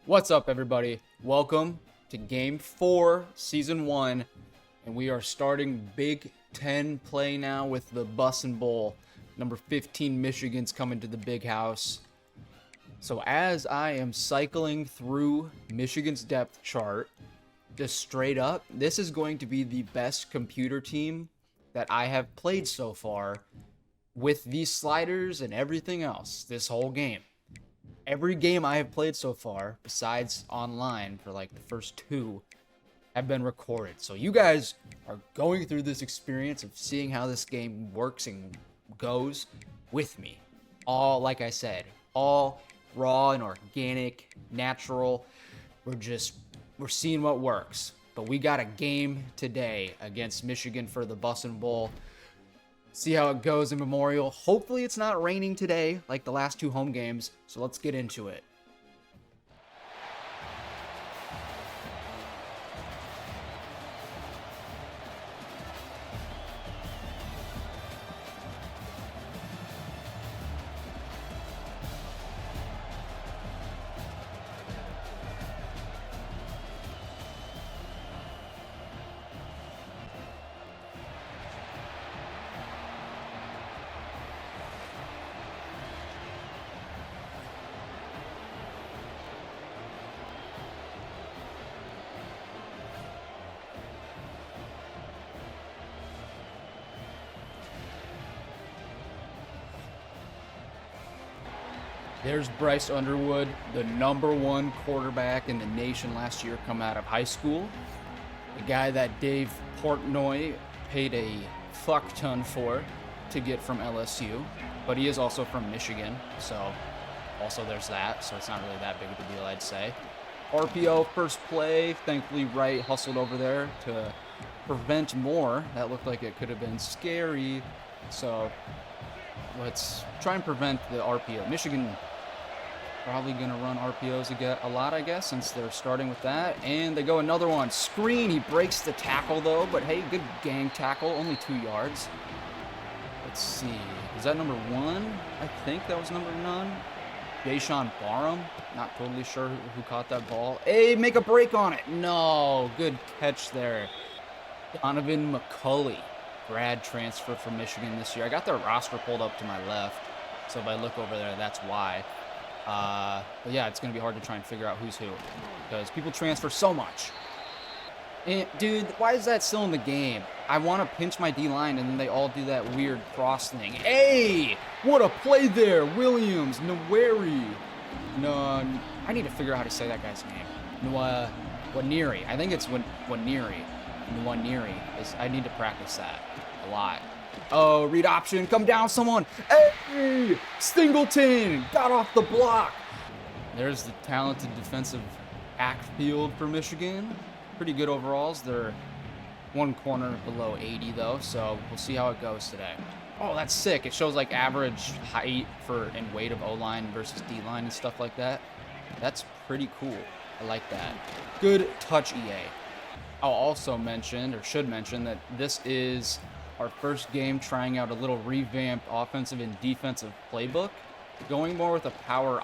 What's up, everybody? Welcome to Game 4, Season 1, and we are starting Big Ten play now with the Bussin Bowl. Number 15 Michigan's coming to the Big House. So as I am cycling through Michigan's depth chart, just straight up, this is going to be the best computer team that I have played so far with these sliders and everything else this whole game. Every game I have played so far, besides online for like the first two, have been recorded. So you guys are going through this experience of seeing how this game works and goes with me. All, like I said, all raw and organic, natural. We're seeing what works. But we got a game today against Michigan for the Bussin Bowl. See how it goes in Memorial. Hopefully it's not raining today like the last two home games. So let's get into it. There's Byrce Underwood, the #1 quarterback in the nation last year, come out of high school. The guy that Dave Portnoy paid a fuck ton for to get from LSU, but he is also from Michigan, so also there's that, so it's not really that big of a deal, I'd say. RPO first play, thankfully Wright hustled over there to prevent more. That looked like it could have been scary, so let's try and prevent the RPO. Michigan probably going to run RPOs a lot, I guess, since they're starting with that. And they go another one. Screen. He breaks the tackle, though. But, hey, good gang tackle. Only 2 yards. Let's see. Is that number 1? I think that was number 9. Jayshawn Barham. Not totally sure who caught that ball. Hey, make a break on it. No. Good catch there. Donovan McCulley. Grad transfer from Michigan this year. I got their roster pulled up to my left. So if I look over there, that's why. But yeah, it's going to be hard to try and figure out who's who because people transfer so much. And dude, why is that still in the game? I want to pinch my D-line and then they all do that weird cross thing. Hey, what a play there. Williams, Nweri. No, I need to figure out how to say that guy's name. Nwaneri. I think it's Nwaneri. Nwaneri. I need to practice that a lot. Oh, read option. Come down, someone. Hey! Singleton got off the block. There's the talented defensive backfield for Michigan. Pretty good overalls. They're one corner below 80, though, so we'll see how it goes today. Oh, that's sick. It shows, like, average height and weight of O-line versus D-line and stuff like that. That's pretty cool. I like that. Good touch, EA. I'll also mention, or should mention, that this is our first game trying out a little revamped offensive and defensive playbook. Going more with a power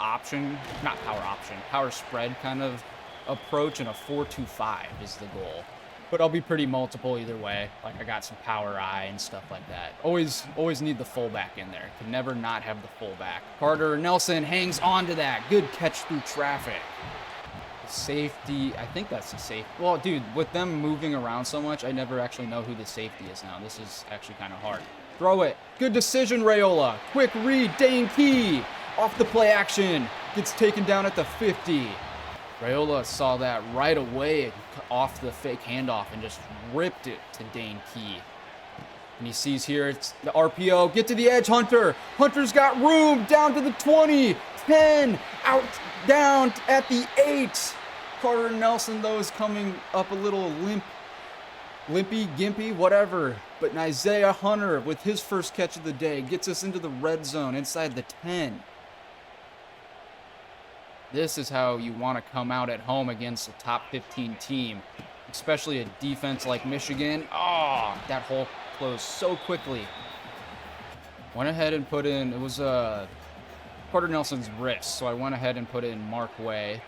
spread kind of approach, and a 4-2-5 is the goal. But I'll be pretty multiple either way. Like, I got some power I and stuff like that. Always need the fullback in there. Can never not have the fullback. Carter Nelson hangs on to that. Good catch through traffic. Safety, I think that's the safety. Well, dude, with them moving around so much, I never actually know who the safety is now. This is actually kind of hard. Throw it. Good decision, Raiola. Quick read, Dane Key. Off the play action. Gets taken down at the 50. Raiola saw that right away off the fake handoff and just ripped it to Dane Key. And he sees here, it's the RPO. Get to the edge, Hunter. Hunter's got room. Down to the 20. 10. Out. Down at the 8. Carter Nelson, though, is coming up a little limpy, gimpy, whatever. But Isaiah Hunter, with his first catch of the day, gets us into the red zone inside the 10. This is how you want to come out at home against a top 15 team, especially a defense like Michigan. Oh, that hole closed so quickly. Went ahead and put in, it was Carter Nelson's wrist, so I went ahead and put in Mark Way.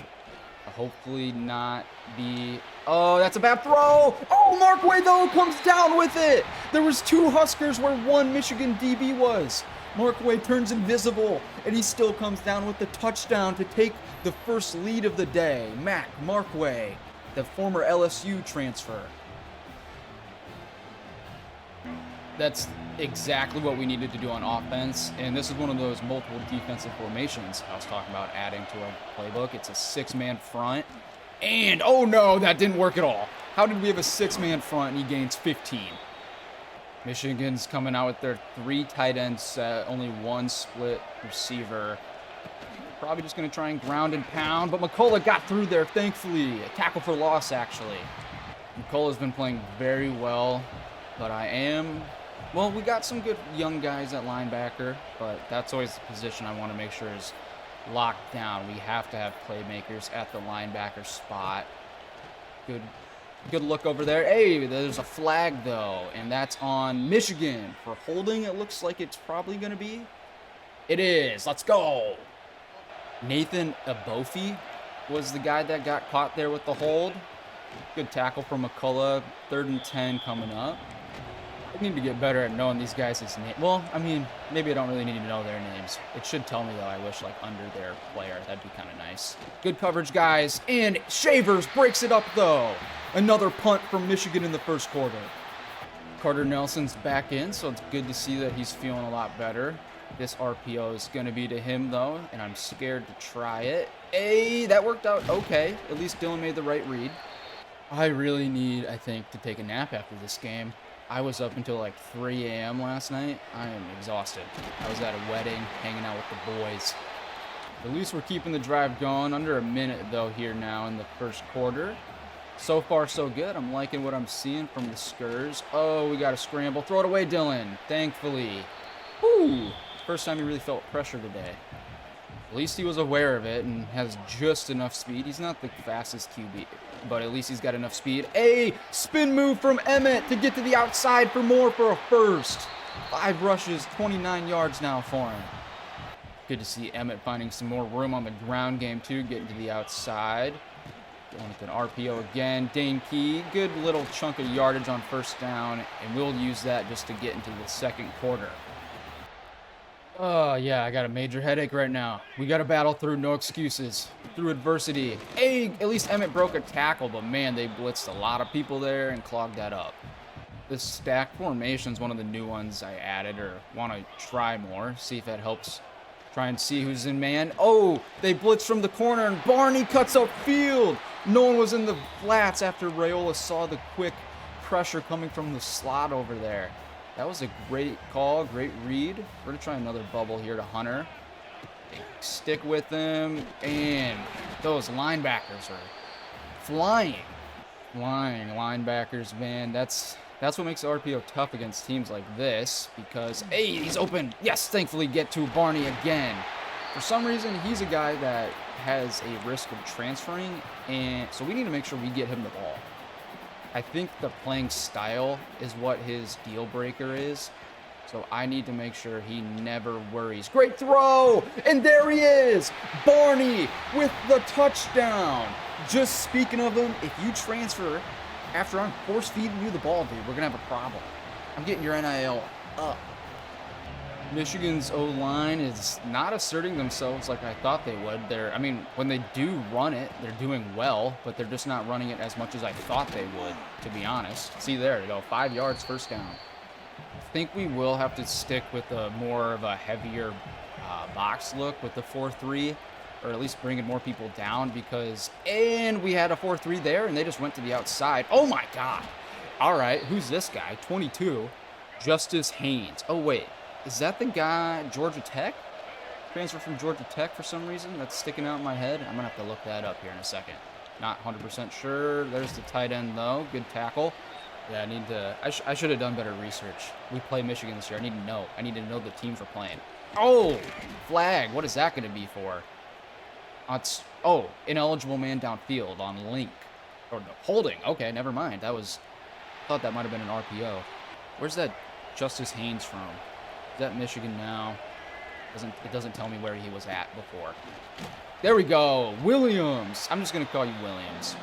Hopefully not be... Oh, that's a bad throw. Oh, Markway, though, comes down with it. There was 2 Huskers where 1 Michigan DB was. Markway turns invisible, and he still comes down with the touchdown to take the first lead of the day. Mac Markway, the former LSU transfer. That's exactly what we needed to do on offense, and this is one of those multiple defensive formations I was talking about adding to our playbook. It's a 6-man front, and oh no, that didn't work at all. How did we have a 6-man front and he gains 15? Michigan's coming out with their 3 tight end set, only 1 split receiver. Probably just going to try and ground and pound, but McCullough got through there, thankfully. A tackle for loss, actually. McCullough's been playing very well, but well, we got some good young guys at linebacker, but that's always the position I want to make sure is locked down. We have to have playmakers at the linebacker spot. Good look over there. Hey, there's a flag, though, and that's on Michigan for holding. It looks like it's probably going to be. It is. Let's go. Nathan Abofi was the guy that got caught there with the hold. Good tackle from McCullough. 3rd and 10 coming up. I need to get better at knowing these guys' names. Well, I mean, maybe I don't really need to know their names. It should tell me, though, I wish, like, under their player. That'd be kind of nice. Good coverage, guys. And Shavers breaks it up, though. Another punt from Michigan in the first quarter. Carter Nelson's back in, so it's good to see that he's feeling a lot better. This RPO is going to be to him, though, and I'm scared to try it. Hey, that worked out okay. At least Dylan made the right read. I really need, I think, to take a nap after this game. I was up until like 3 a.m. last night. I am exhausted. I was at a wedding, hanging out with the boys. At least we're keeping the drive going. Under a minute, though, here now in the first quarter. So far, so good. I'm liking what I'm seeing from the Skurs. Oh, we got a scramble. Throw it away, Dylan. Thankfully. Whew. First time he really felt pressure today. At least he was aware of it and has just enough speed. He's not the fastest QB, but at least he's got enough speed. A spin move from Emmett to get to the outside for more for a first. 5 rushes, 29 yards now for him. Good to see Emmett finding some more room on the ground game, too, getting to the outside. Going with an RPO again. Dane Key, good little chunk of yardage on first down, and we'll use that just to get into the second quarter. Oh, yeah, I got a major headache right now. We got to battle through, no excuses, through adversity. Hey, at least Emmett broke a tackle, but man, they blitzed a lot of people there and clogged that up. This stack formation is one of the new ones I added or want to try more, see if that helps. Try and see who's in man. Oh, they blitz from the corner, and Barney cuts up field. No one was in the flats after Raiola saw the quick pressure coming from the slot over there. That was a great call, great read. We're going to try another bubble here to Hunter. Stick with him, and those linebackers are flying. Flying linebackers, man. That's what makes RPO tough against teams like this because, hey, he's open. Yes, thankfully get to Barney again. For some reason, he's a guy that has a risk of transferring, and so we need to make sure we get him the ball. I think the playing style is what his deal breaker is. So I need to make sure he never worries. Great throw! And there he is! Barney with the touchdown! Just speaking of him, if you transfer after I'm force feeding you the ball, dude, we're going to have a problem. I'm getting your NIL up. Michigan's O-line is not asserting themselves like I thought they would. I mean, when they do run it, they're doing well, but they're just not running it as much as I thought they would, to be honest. See there, you go, 5 yards, first down. I think we will have to stick with a more of a heavier box look with the 4-3, or at least bringing more people down and we had a 4-3 there, and they just went to the outside. Oh, my God. All right, who's this guy? 22, Justice Haynes. Oh, wait. Is that the guy, Georgia Tech? Transfer from Georgia Tech for some reason? That's sticking out in my head. I'm going to have to look that up here in a second. Not 100% sure. There's the tight end, though. Good tackle. Yeah, I should have done better research. We play Michigan this year. I need to know. I need to know the teams we're playing. Oh, flag. What is that going to be for? Ineligible man downfield on Link. Or no, holding. Okay, never mind. I thought that might have been an RPO. Where's that Justice Haynes from? Is that Michigan now? It doesn't tell me where he was at before. There we go. Williams. I'm just going to call you Williams.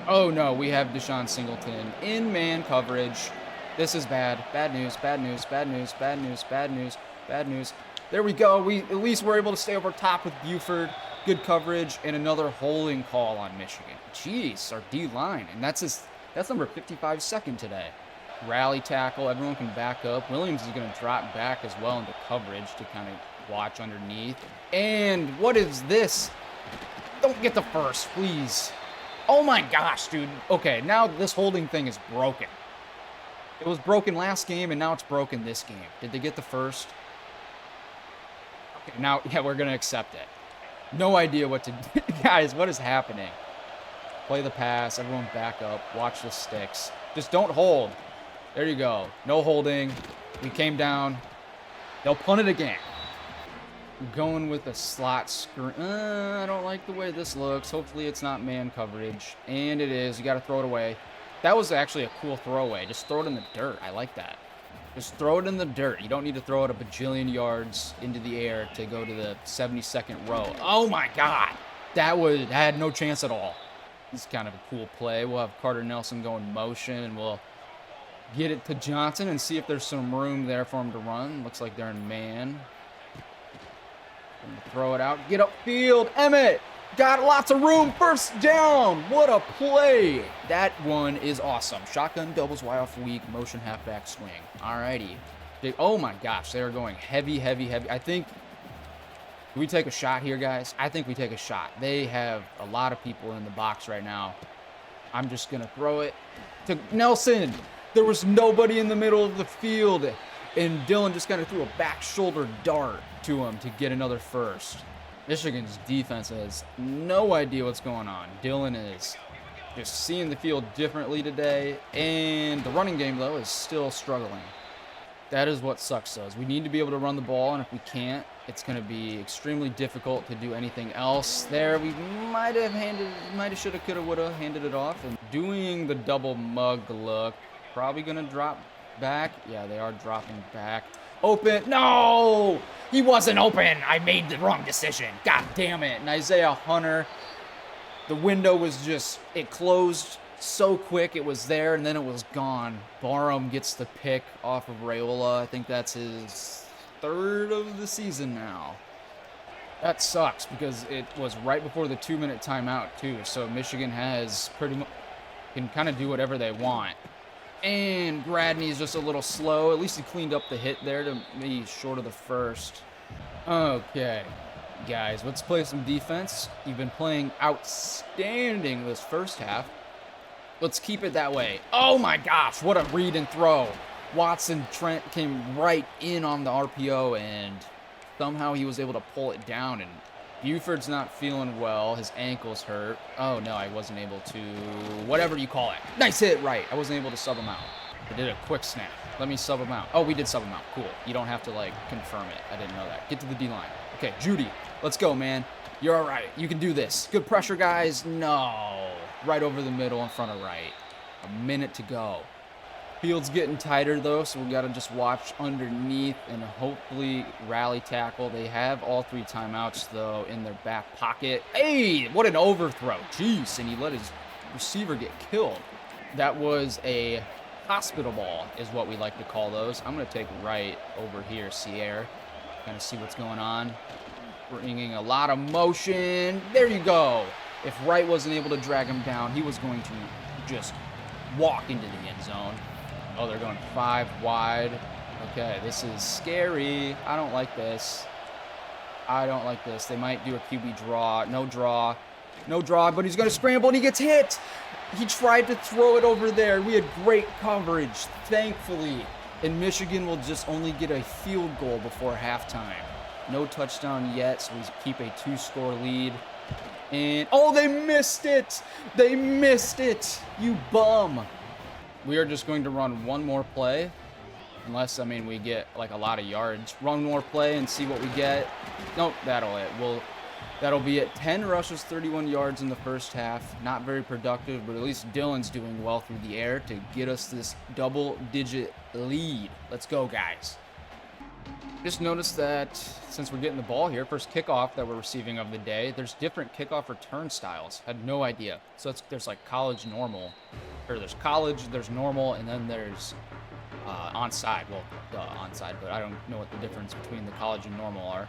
Oh, no. We have Deshaun Singleton in man coverage. This is bad. Bad news. Bad news. Bad news. Bad news. Bad news. Bad news. There we go. We at least were able to stay over top with Buford. Good coverage and another holding call on Michigan. Jeez, our D-line. And that's number 55 second today. Rally tackle. Everyone can back up. Williams is going to drop back as well into coverage to kind of watch underneath. And what is this? Don't get the first, please. Oh my gosh, dude. Okay, now this holding thing is broken. It was broken last game, and now it's broken this game. Did they get the first? Okay, now, yeah, we're going to accept it. No idea what to do. Guys, what is happening? Play the pass. Everyone back up. Watch the sticks. Just don't hold. There you go. No holding. We came down. They'll punt it again. Going with a slot screen. I don't like the way this looks. Hopefully it's not man coverage. And it is. You got to throw it away. That was actually a cool throwaway. Just throw it in the dirt. I like that. Just throw it in the dirt. You don't need to throw it a bajillion yards into the air to go to the 72nd row. Oh my God. That had no chance at all. It's kind of a cool play. We'll have Carter Nelson go in motion, and we'll get it to Johnson and see if there's some room there for him to run. Looks like they're in man. Throw it out. Get upfield. Emmett got lots of room. First down. What a play. That one is awesome. Shotgun doubles Y off weak. Motion halfback swing. Alrighty. Oh my gosh. They are going heavy, heavy, heavy. I think. Do we take a shot here, guys? I think we take a shot. They have a lot of people in the box right now. I'm just going to throw it to Nelson. There was nobody in the middle of the field. And Dylan just kind of threw a back shoulder dart to him to get another first. Michigan's defense has no idea what's going on. Dylan is just seeing the field differently today. And the running game, though, is still struggling. That is what sucks, though, is we need to be able to run the ball. And if we can't, it's going to be extremely difficult to do anything else. There, we might have, should have, could have, would have handed it off. And doing the double mug look. Probably going to drop back. Yeah, they are dropping back. Open. No! He wasn't open. I made the wrong decision. God damn it. And Isaiah Hunter, the window was just, it closed so quick. It was there, and then it was gone. Barham gets the pick off of Raiola. I think that's his third of the season now. That sucks because it was right before the 2-minute timeout, too. So Michigan has pretty much, can kind of do whatever they want. And Gradney is just a little slow. At least he cleaned up the hit there to be short of the first. Okay, guys, let's play some defense. You've been playing outstanding this first half. Let's keep it that way. Oh my gosh, what a read and throw. Watson Trent came right in on the RPO, and somehow he was able to pull it down. And Buford's not feeling well. His ankle's hurt. Oh, no, I wasn't able to, whatever you call it. Nice hit, right. I wasn't able to sub him out. I did a quick snap. Let me sub him out. Oh, we did sub him out. Cool. You don't have to, like, confirm it. I didn't know that. Get to the D-line. Okay, Judy, let's go, man. You're all right. You can do this. Good pressure, guys. No. Right over the middle in front of right. A minute to go. Field's getting tighter, though, so we got to just watch underneath and hopefully rally tackle. They have all 3 timeouts, though, in their back pocket. Hey, what an overthrow. Jeez, and he let his receiver get killed. That was a hospital ball is what we like to call those. I'm going to take right over here, Sierra. Kind of see what's going on. Bringing a lot of motion. There you go. If Wright wasn't able to drag him down, he was going to just walk into the end zone. Oh, they're going 5 wide. Okay, this is scary. I don't like this. I don't like this. They might do a QB draw. No draw. No draw, but he's going to scramble, and he gets hit. He tried to throw it over there. We had great coverage, thankfully. And Michigan will just only get a field goal before halftime. No touchdown yet, so we keep a 2-score lead. And, oh, they missed it. They missed it. You bum. We are just going to run one more play. Unless, I mean, we get, like, a lot of yards. Run one more play and see what we get. Nope, that'll it. That'll be it. 10 rushes, 31 yards in the first half. Not very productive, but at least Dylan's doing well through the air to get us this double-digit lead. Let's go, guys. Just noticed that since we're getting the ball here, first kickoff that we're receiving of the day, there's different kickoff return styles. Had no idea. So there's like college normal, or there's college, there's normal, and then there's onside. Well, onside, but I don't know what the difference between the college and normal are.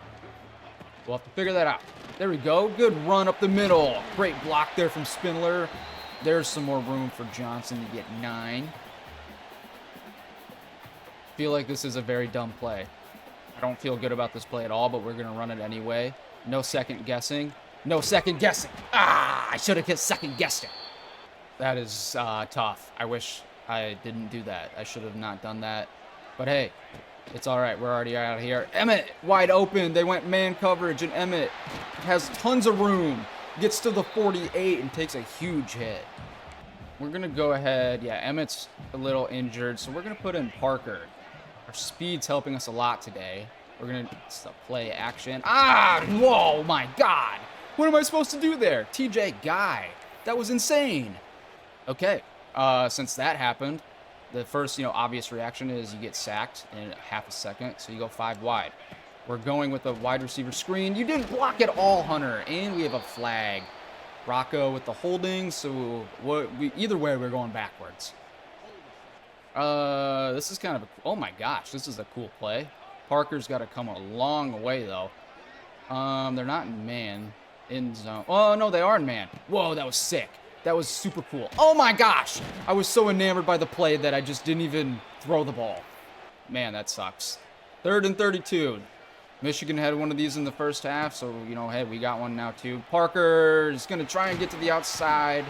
We'll have to figure that out. There we go. Good run up the middle. Great block there from Spindler. There's some more room for Johnson to get 9. Feel like this is a very dumb play. I don't feel good about this play at all, but we're going to run it anyway. No second guessing. No second guessing. I should have second guessed it. That is tough. I wish I didn't do that. I should have not done that. But hey, it's all right. We're already out of here. Emmett, wide open. They went man coverage, and Emmett has tons of room. Gets to the 48 and takes a huge hit. We're going to go ahead. Yeah, Emmett's a little injured, so we're going to put in Parker. Our speed's helping us a lot today. We're going to play action. Whoa, my God. What am I supposed to do there? TJ Guy. That was insane. Okay, since that happened, the first, obvious reaction is you get sacked in half a second, so you go 5 wide. We're going with a wide receiver screen. You didn't block at all, Hunter, and we have a flag. Rocco with the holding, so either way, we're going backwards. This is kind of oh my gosh, this is a cool play. Parker's got to come a long way, though. They're not in man, in zone. Oh, no, they are in man. Whoa, that was sick. That was super cool. Oh my gosh, I was so enamored by the play that I just didn't even throw the ball. Man, that sucks. 3rd and 32. Michigan had one of these in the first half, so, hey, we got one now, too. Parker is going to try and get to the outside.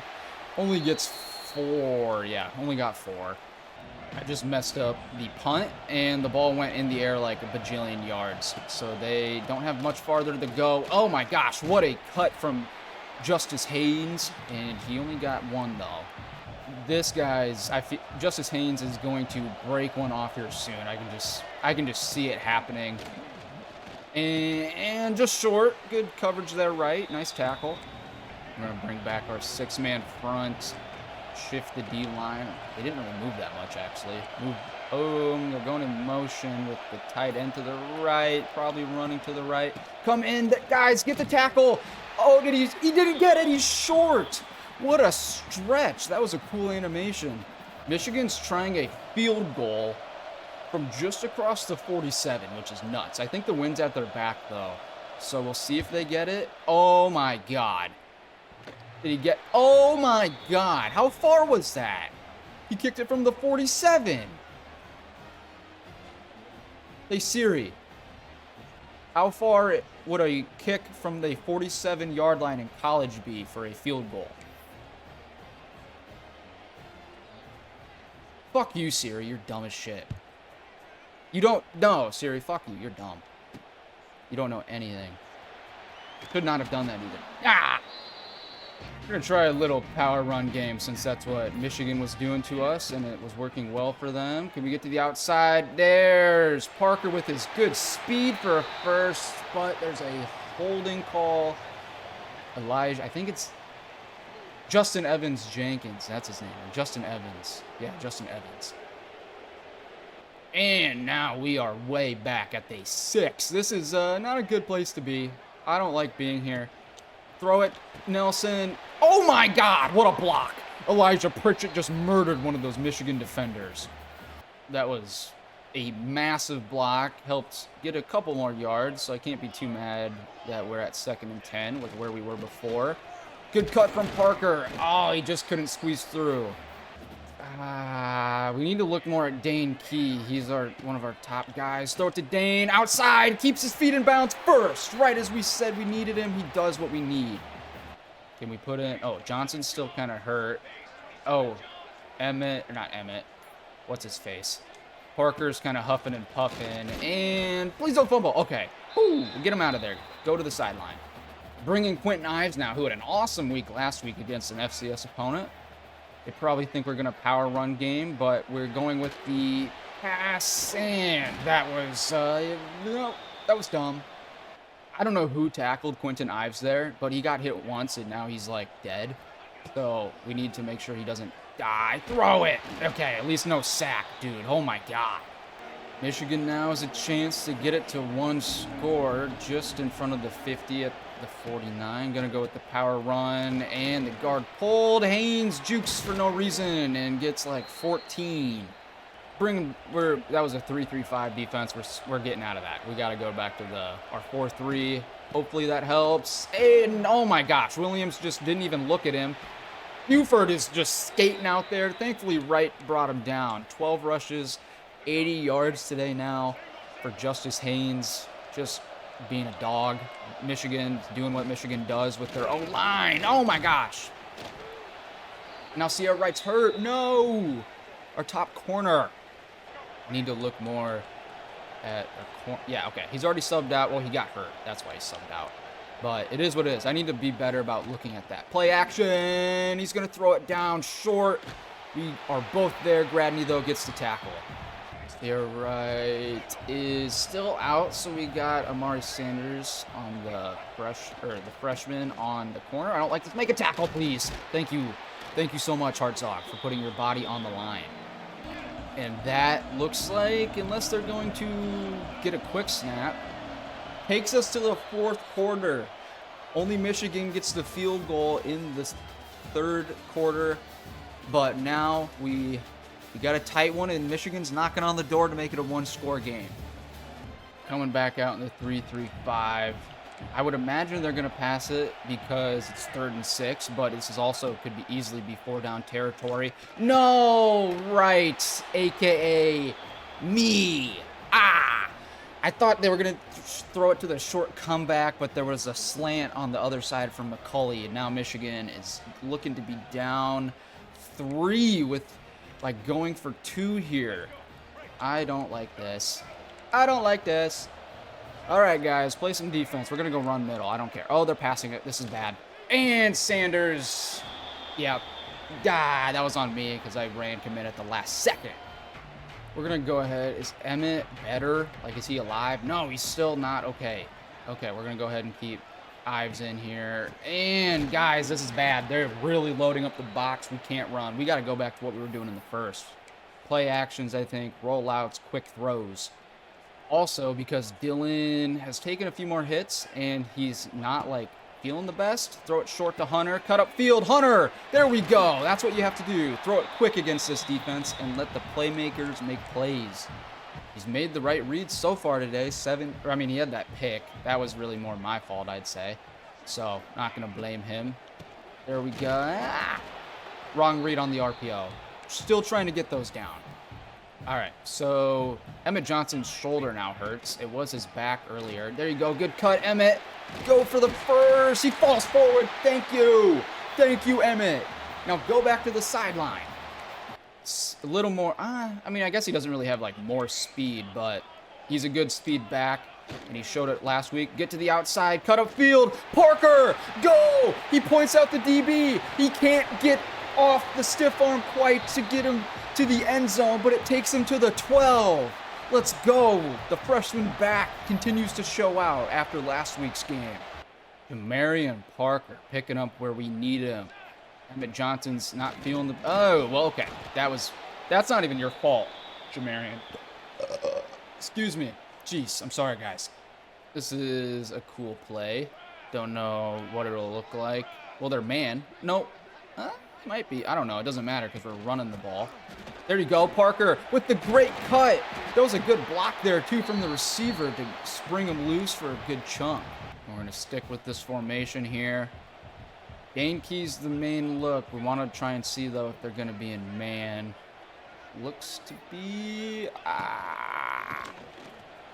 Only gets 4. Yeah, only got 4. I just messed up the punt, and the ball went in the air like a bajillion yards. So they don't have much farther to go. Oh, my gosh, what a cut from Justice Haynes, and he only got 1, though. This guy's, Justice Haynes is going to break one off here soon. I can just see it happening. And just short. Good coverage there, right? Nice tackle. We're going to bring back our 6-man front. Shift the D-line. They didn't really move that much, actually. They're going in motion with the tight end to the right. Probably running to the right. Come in. Guys, get the tackle. Oh, he didn't get it. He's short. What a stretch. That was a cool animation. Michigan's trying a field goal from just across the 47, which is nuts. I think the wind's at their back, though. So we'll see if they get it. Oh, my God. Did he get... Oh, my God. How far was that? He kicked it from the 47. Hey, Siri. How far would a kick from the 47-yard line in college be for a field goal? Fuck you, Siri. You're dumb as shit. You don't... No, Siri, fuck you. You're dumb. You don't know anything. Could not have done that either. We're going to try a little power run game since that's what Michigan was doing to us, and it was working well for them. Can we get to the outside? There's Parker with his good speed for a first, but there's a holding call. Elijah, I think it's Justin Evans Jenkins. That's his name. Justin Evans. Yeah, Justin Evans. And now we are way back at the 6. This is not a good place to be. I don't like being here. Throw it, Nelson. Oh my God, what a block. Elijah Pritchett just murdered one of those Michigan defenders. That was a massive block. Helped get a couple more yards, so I can't be too mad that we're at 2nd and 10 with where we were before. Good cut from Parker. Oh, he just couldn't squeeze through. We need to look more at Dane Key. He's one of our top guys. Throw it to Dane. Outside. Keeps his feet in bounds first. Right as we said we needed him, he does what we need. Can we put in... Oh, Johnson's still kind of hurt. Oh, Emmett... Or not Emmett. What's his face? Parker's kind of huffing and puffing. And please don't fumble. Okay. Woo, get him out of there. Go to the sideline. Bring in Quentin Ives now, who had an awesome week last week against an FCS opponent. They probably think we're going to power run game, but we're going with the pass, and that was, that was dumb. I don't know who tackled Quentin Ives there, but he got hit once, and now he's, like, dead. So we need to make sure he doesn't die. Throw it! Okay, at least no sack, dude. Oh, my God. Michigan now has a chance to get it to one score just in front of the 50 at the 49. Gonna go with the power run, and the guard pulled. Haynes jukes for no reason and gets like 14. That was a 3-3-5 defense. We're getting out of that. We got to go back to our 4-3. Hopefully that helps. And oh my gosh, Williams just didn't even look at him. Buford is just skating out there. Thankfully, Wright brought him down. 12 rushes, 80 yards today now for Justice Haynes. Just being a dog. Michigan doing what Michigan does with their O-line. Oh my gosh. Now Sierra Wright's hurt. No. Our top corner. I need to look more at a corner. Yeah, okay. He's already subbed out. Well, he got hurt. That's why he subbed out. But it is what it is. I need to be better about looking at that. Play action. He's going to throw it down short. We are both there. Gradney, though, gets the tackle. Sierra Wright is still out, so we got Amari Sanders on the freshman on the corner. I don't like this. Make a tackle, please. Thank you. Thank you so much, Hartzog, for putting your body on the line. And that looks like, unless they're going to get a quick snap, takes us to the fourth quarter. Only Michigan gets the field goal in the third quarter, but now we got a tight one, and Michigan's knocking on the door to make it a one-score game. Coming back out in the 3-3-5. I would imagine they're going to pass it because it's 3rd and 6, but this is also could be easily be 4-down territory. No, right, a.k.a. me. I thought they were going to throw it to the short comeback, but there was a slant on the other side from McCulley, and now Michigan is looking to be down 3 with, like, going for 2 here. I don't like this. I don't like this. All right, guys, play some defense. We're going to go run middle. I don't care. Oh, they're passing it. This is bad. And Sanders. Yep. That was on me because I ran commit at the last second. We're going to go ahead. Is Emmett better? Like, is he alive? No, he's still not. Okay. Okay, we're going to go ahead and keep Ives in here. And, guys, this is bad. They're really loading up the box. We can't run. We got to go back to what we were doing in the first. Play actions, I think. Rollouts, quick throws. Also, because Dylan has taken a few more hits and he's not, like, feeling the best, throw it short to Hunter. Cut up field. Hunter! There we go. That's what you have to do. Throw it quick against this defense and let the playmakers make plays. He's made the right reads so far today. He had that pick. That was really more my fault, I'd say. So, not going to blame him. There we go. Wrong read on the RPO. Still trying to get those down. All right, so Emmett Johnson's shoulder now hurts. It was his back earlier. There you go. Good cut, Emmett. Go for the first. He falls forward. Thank you. Thank you, Emmett. Now go back to the sideline. It's a little more. I guess he doesn't really have, like, more speed, but he's a good speed back, and he showed it last week. Get to the outside. Cut up field. Parker, go. He points out the DB. He can't get off the stiff arm quite to get him to the end zone, but it takes him to the 12. Let's go. The freshman back continues to show out after last week's game. Jamarian Parker picking up where we need him. Emmett Johnson's not feeling the... Oh, well, okay. That's not even your fault, Jamarian. Excuse me. Jeez, I'm sorry, guys. This is a cool play. Don't know what it'll look like. Well, they're man. Nope. Might be. I don't know. It doesn't matter because we're running the ball. There you go, Parker, with the great cut. That was a good block there, too, from the receiver to spring him loose for a good chunk. We're going to stick with this formation here. Dankey's the main look. We want to try and see, though, if they're going to be in man. Looks to be...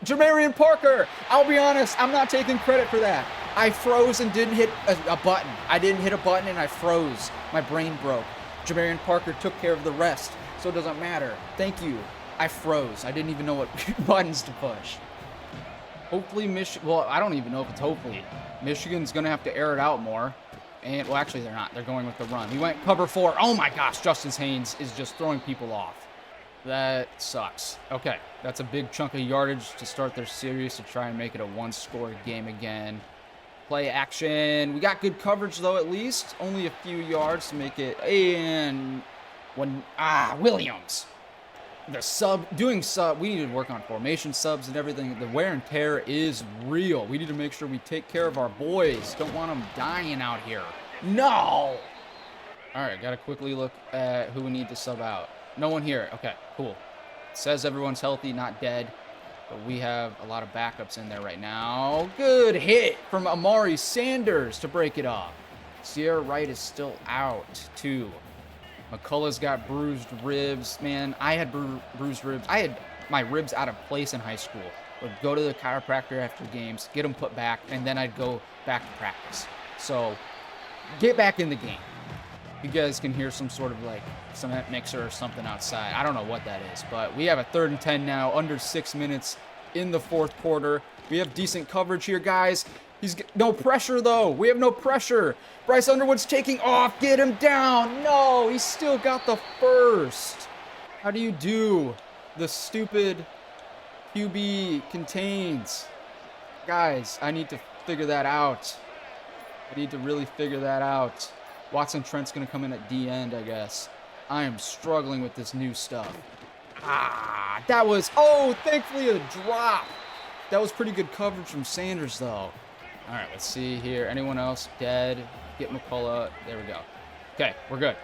Jamarian Parker! I'll be honest, I'm not taking credit for that. I froze and didn't hit a button. I didn't hit a button and I froze. My brain broke. Jamarian Parker took care of the rest, so it doesn't matter. Thank you. I froze. I didn't even know what buttons to push. Hopefully well, I don't even know if it's hopefully. Michigan's going to have to air it out more. And, well, actually, they're not. They're going with the run. We went cover 4. Oh, my gosh. Justice Haynes is just throwing people off. That sucks. Okay. That's a big chunk of yardage to start their series to try and make it a one-score game again. Play action. We got good coverage, though, at least. Only a few yards to make it. And Williams. We need to work on formation subs and everything. The wear and tear is real. We need to make sure we take care of our boys. Don't want them dying out here. No! All right, got to quickly look at who we need to sub out. No one here. Okay, cool. It says everyone's healthy, not dead. But we have a lot of backups in there right now. Good hit from Amari Sanders to break it off. Sierra Wright is still out, too. McCullough's got bruised ribs. Man, I had bruised ribs. I had my ribs out of place in high school. Would go to the chiropractor after games, get them put back, and then I'd go back to practice. So, get back in the game. You guys can hear some sort of like cement mixer or something outside. I don't know what that is, but we have a 3rd and 10 now, under 6 minutes in the 4th quarter. We have decent coverage here, guys. No pressure, though. We have no pressure. Byrce Underwood's taking off. Get him down. No, he's still got the first. How do you do the stupid QB contains? Guys, I need to figure that out. I need to really figure that out. Watson Trent's going to come in at D end, I guess. I am struggling with this new stuff. That was, thankfully a drop. That was pretty good coverage from Sanders, though. All right, let's see here. Anyone else dead? Get McCullough. There we go. Okay, we're good.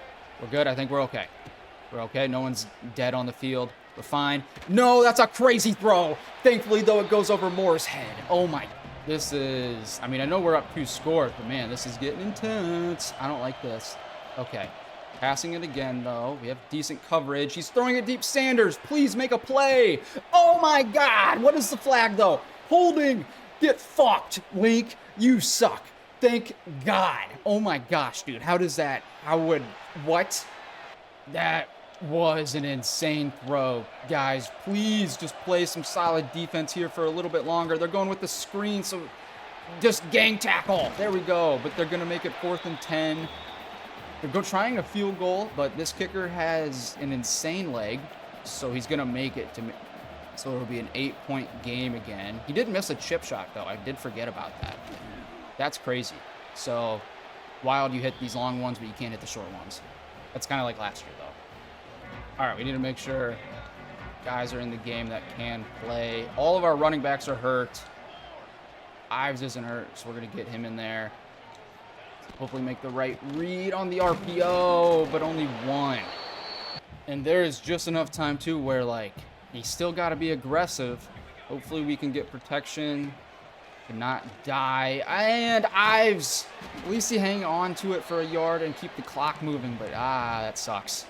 We're good. I think we're okay. We're okay. No one's dead on the field. We're fine. No, that's a crazy throw. Thankfully, though, it goes over Moore's head. Oh, my. This is, I know we're up 2 scores, but, man, this is getting intense. I don't like this. Okay. Passing it again, though. We have decent coverage. He's throwing it deep. Sanders, please make a play. Oh, my God. What is the flag, though? Holding. Get fucked, Link. You suck. Thank God. Oh, my gosh, dude. What? That was an insane throw. Guys, please just play some solid defense here for a little bit longer. They're going with the screen, so just gang tackle. There we go. But they're going to make it 4th and 10. They're trying a field goal, but this kicker has an insane leg, so he's going to make it so it'll be an 8-point game again. He did miss a chip shot, though. I did forget about that. That's crazy. So, wild, you hit these long ones, but you can't hit the short ones. That's kind of like last year, though. All right, we need to make sure guys are in the game that can play. All of our running backs are hurt. Ives isn't hurt, so we're going to get him in there. Hopefully make the right read on the RPO, but only one. And there is just enough time, too, where, like, he's still got to be aggressive. Hopefully we can get protection to not die. And Ives, at least he hang on to it for a yard and keep the clock moving. But, that sucks.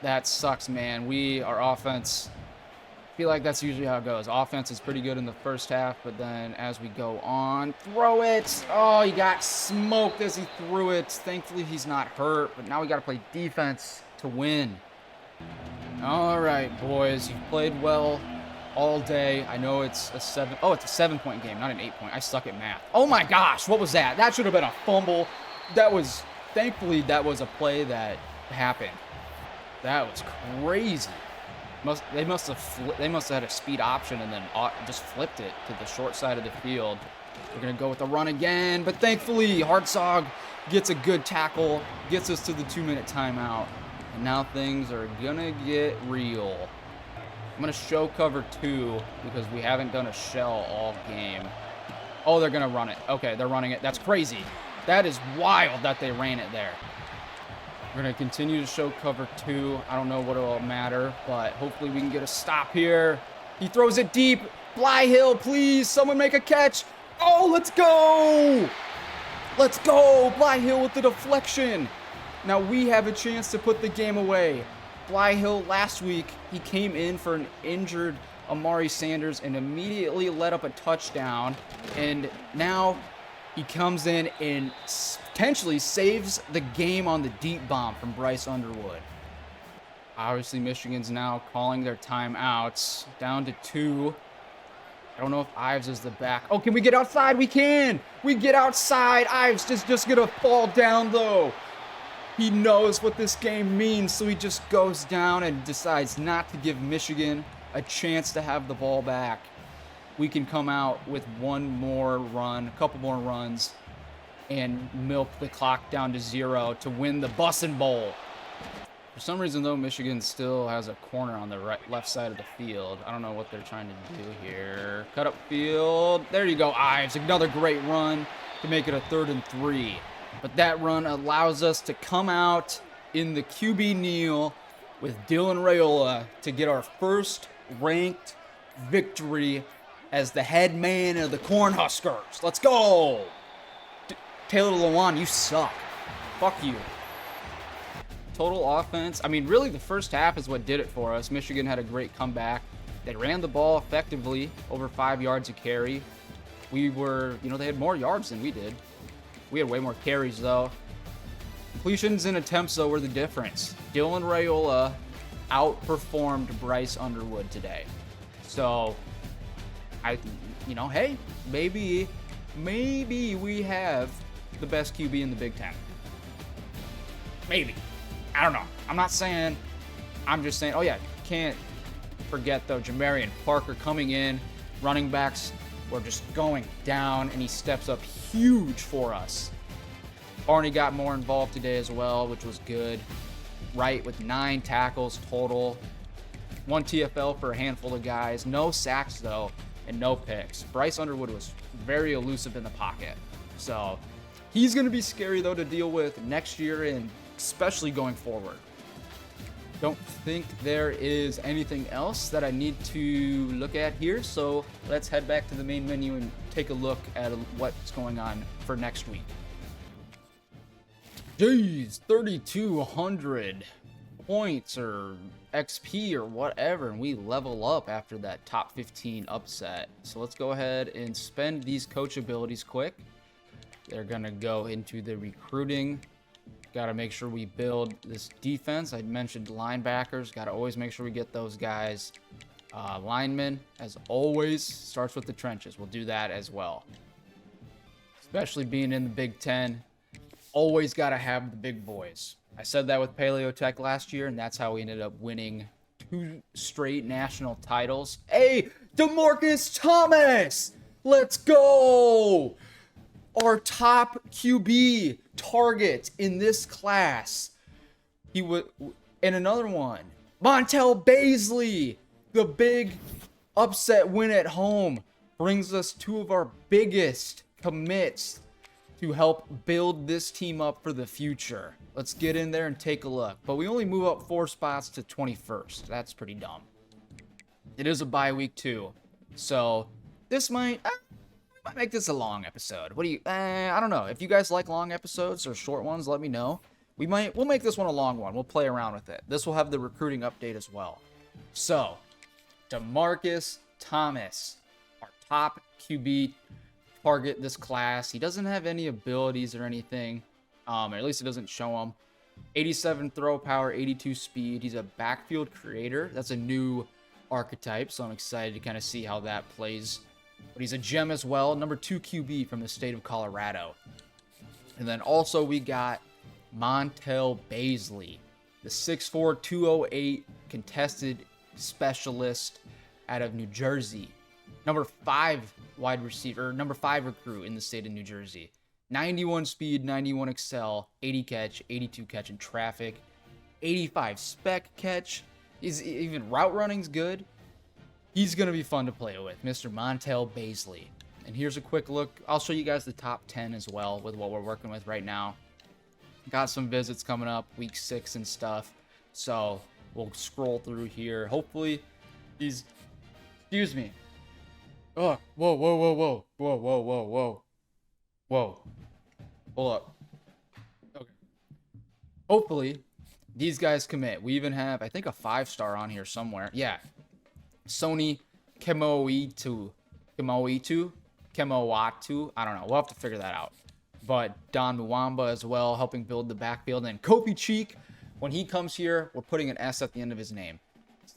That sucks, man. Our offense, I feel like that's usually how it goes. Offense is pretty good in the first half, but then as we go on, throw it. Oh, he got smoked as he threw it. Thankfully, he's not hurt, but now we got to play defense to win. All right, boys, you've played well all day. I know it's a 7-point game, not an 8-point. I suck at math. Oh my gosh, what was that? That should have been a fumble. Thankfully, that was a play that happened. That was crazy. They must have had a speed option and then just flipped it to the short side of the field. We're going to go with the run again, but thankfully, Hartzog gets a good tackle, gets us to the 2-minute timeout. And now things are going to get real. I'm going to show cover 2 because we haven't done a shell all game. Oh, they're going to run it. Okay, they're running it. That's crazy. That is wild that they ran it there. We're going to continue to show cover 2. I don't know what it'll matter, but hopefully we can get a stop here. He throws it deep. Blyhill, please, someone make a catch. Oh, let's go. Let's go. Blyhill with the deflection. Now we have a chance to put the game away. Blyhill last week, he came in for an injured Amari Sanders and immediately let up a touchdown. And now he comes in and potentially saves the game on the deep bomb from Byrce Underwood. Obviously, Michigan's now calling their timeouts. Down to 2. I don't know if Ives is the back. Oh, can we get outside? We can. We get outside. Ives is just going to fall down, though. He knows what this game means, so he just goes down and decides not to give Michigan a chance to have the ball back. We can come out with one more run, a couple more runs, and milk the clock down to 0 to win the Bussin Bowl. For some reason, though, Michigan still has a corner on the left side of the field. I don't know what they're trying to do here. Cut up field. There you go. It's another great run to make it a 3rd and 3. But that run allows us to come out in the QB kneel with Dylan Raiola to get our first ranked victory as the head man of the Cornhuskers. Let's go! Taylor Lewan, you suck. Fuck you. Total offense. I mean, really, the first half is what did it for us. Michigan had a great comeback. They ran the ball effectively, over 5 yards a carry. We were, they had more yards than we did. We had way more carries, though. Completions and attempts, though, were the difference. Dylan Raiola outperformed Byrce Underwood today. So, hey, maybe we have the best QB in the Big Ten. Maybe. I don't know. I'm not saying. I'm just saying. Oh, yeah. Can't forget, though, Jamarian Parker coming in. Running backs were just going down, and he steps up huge for us. Barney got more involved today as well, which was good. Wright with 9 tackles total. 1 TFL for a handful of guys. No sacks, though, and no picks. Byrce Underwood was very elusive in the pocket. So he's going to be scary, though, to deal with next year and especially going forward. Don't think there is anything else that I need to look at here, so let's head back to the main menu and take a look at what's going on for next week. Jeez, 3,200 points or XP or whatever, and we level up after that top 15 upset. So let's go ahead and spend these coach abilities quick. They're going to go into the recruiting. Got to make sure we build this defense. I mentioned linebackers. Got to always make sure we get those guys. Linemen, as always, starts with the trenches. We'll do that as well. Especially being in the Big Ten. Always got to have the big boys. I said that with Paleo Tech last year, and that's how we ended up winning 2 straight national titles. Hey, DeMarcus Thomas! Let's go! Our top QB target in this class. He would, and another one, Montel Baisley, the big upset win at home, brings us 2 of our biggest commits to help build this team up for the future. Let's get in there and take a look. But we only move up 4 spots to 21st. That's pretty dumb. It is a bye week too, so this might make this a long episode. What do you? I don't know. If you guys like long episodes or short ones, let me know. We'll make this one a long one. We'll play around with it. This will have the recruiting update as well. So, DeMarcus Thomas, our top QB target this class. He doesn't have any abilities or anything. Or at least it doesn't show him. 87 throw power, 82 speed. He's a backfield creator. That's a new archetype, so I'm excited to kind of see how that plays. But he's a gem as well. Number 2 QB from the state of Colorado. And then also we got Montel Baisley, the 6'4", 208 contested specialist out of New Jersey. Number 5 wide receiver, number 5 recruit in the state of New Jersey. 91 speed, 91 excel, 80 catch, 82 catch in traffic, 85 spec catch. Even route running's good. He's going to be fun to play with, Mr. Montel Baisley. And here's a quick look. I'll show you guys the top 10 as well with what we're working with right now. Got some visits coming up, week 6 and stuff. So we'll scroll through here. Hopefully these... Excuse me. Oh, whoa, whoa, whoa, whoa. Whoa, whoa, whoa, whoa. Whoa. Hold up. Okay. Hopefully these guys commit. We even have, I think, a 5-star on here somewhere. Yeah. Sony Kemoitu. I don't know. We'll have to figure that out. But Don Muamba as well, helping build the backfield. And Kofi Cheek, when he comes here, we're putting an S at the end of his name.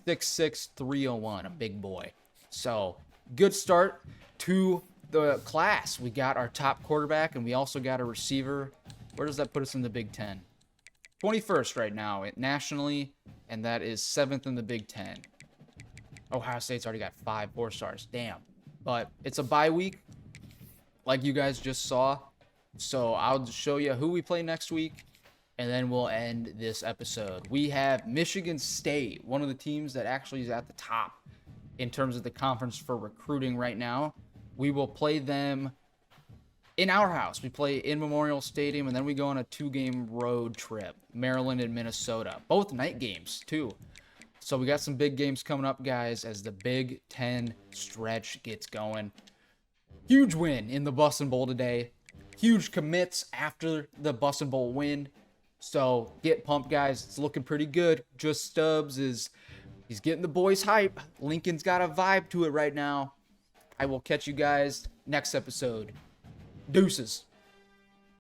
6'6", 301, a big boy. So, good start to the class. We got our top quarterback, and we also got a receiver. Where does that put us in the Big Ten? 21st right now nationally, and that is 7th in the Big Ten. Ohio State's already got 5 4-stars. Damn. But it's a bye week, like you guys just saw. So I'll show you who we play next week. and then we'll end this episode. We have Michigan State, one of the teams that actually is at the top in terms of the conference for recruiting right now. We will play them in our house. We play in Memorial Stadium, and then we go on a 2-game road trip, Maryland and Minnesota. Both night games, too. So we got some big games coming up, guys, as the Big Ten stretch gets going. Huge win in the Bussin Bowl today. Huge commits after the Bussin Bowl win. So get pumped, guys. It's looking pretty good. Just Stubbs he's getting the boys hype. Lincoln's got a vibe to it right now. I will catch you guys next episode. Deuces.